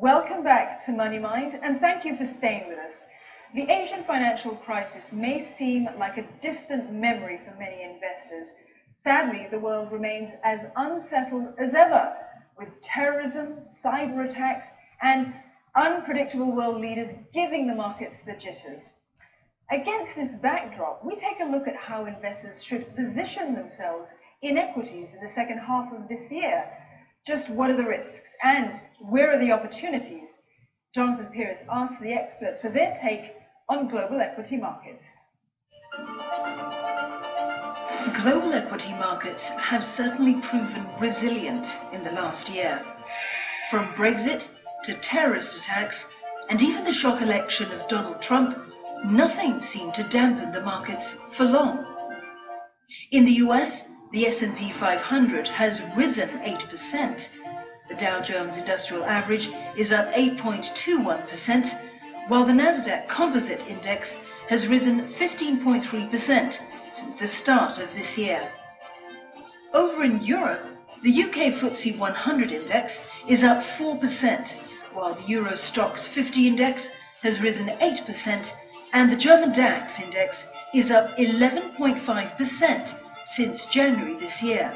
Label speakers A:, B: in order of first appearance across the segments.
A: Welcome back to Money Mind, and thank you for staying with us. The Asian financial crisis may seem like a distant memory for many investors. Sadly, the world remains as unsettled as ever, with terrorism, cyber attacks, and unpredictable world leaders giving the markets the jitters. Against this backdrop, we take a look at how investors should position themselves in equities in the second half of this year. Just what are the risks and where are the opportunities? Jonathan Pierce asked the experts for their take on global equity markets.
B: Global equity markets have certainly proven resilient in the last year. From Brexit to terrorist attacks and even the shock election of Donald Trump, nothing seemed to dampen the markets for long. In the US, the S&P 500 has risen 8%. The Dow Jones Industrial Average is up 8.21%, while the Nasdaq Composite Index has risen 15.3% since the start of this year. Over in Europe, the UK FTSE 100 Index is up 4%, while the Euro Stoxx 50 Index has risen 8%, and the German DAX Index is up 11.5% since January this year.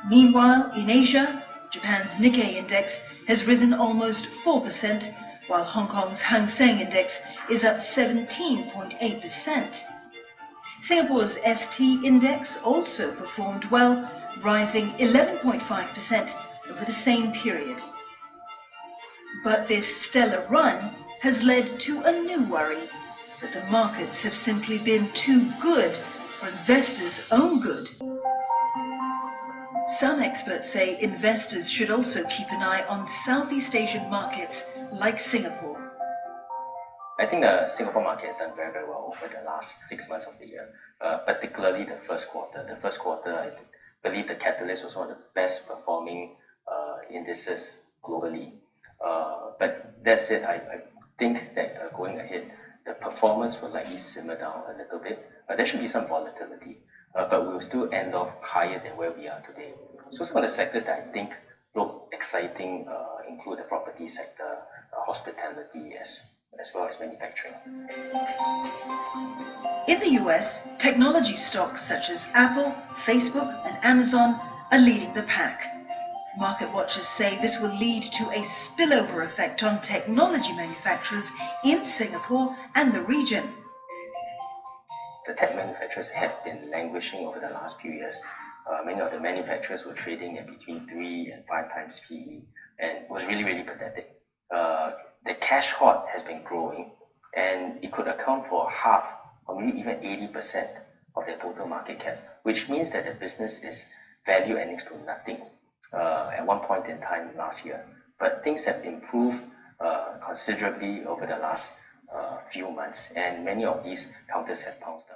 B: Meanwhile, in Asia, Japan's Nikkei Index has risen almost 4%, while Hong Kong's Hang Seng Index is up 17.8%. Singapore's ST Index also performed well, rising 11.5% over the same period. But this stellar run has led to a new worry, that the markets have simply been too good for investors' own good. Some experts say investors should also keep an eye on Southeast Asian markets like Singapore.
C: I think the Singapore market has done very, very well over the last 6 months of the year, particularly the first quarter. The first quarter, I believe the catalyst was one of the best performing indices globally. But that said, I think that going ahead, the performance will likely simmer down a little bit. There should be some volatility, but we'll still end off higher than where we are today. So some of the sectors that I think look exciting include the property sector, hospitality, as well as manufacturing.
B: In the US, technology stocks such as Apple, Facebook, and Amazon are leading the pack. Market watchers say this will lead to a spillover effect on technology manufacturers in Singapore and the region.
C: The tech manufacturers have been languishing over the last few years. Many of the manufacturers were trading at between 3 and 5 times PE, and it was really, really pathetic. The cash hoard has been growing, and it could account for half or maybe even 80% of their total market cap, which means that the business is value at next to nothing at one point in time last year. But things have improved considerably over the last few months, and many of these counters have bounced up.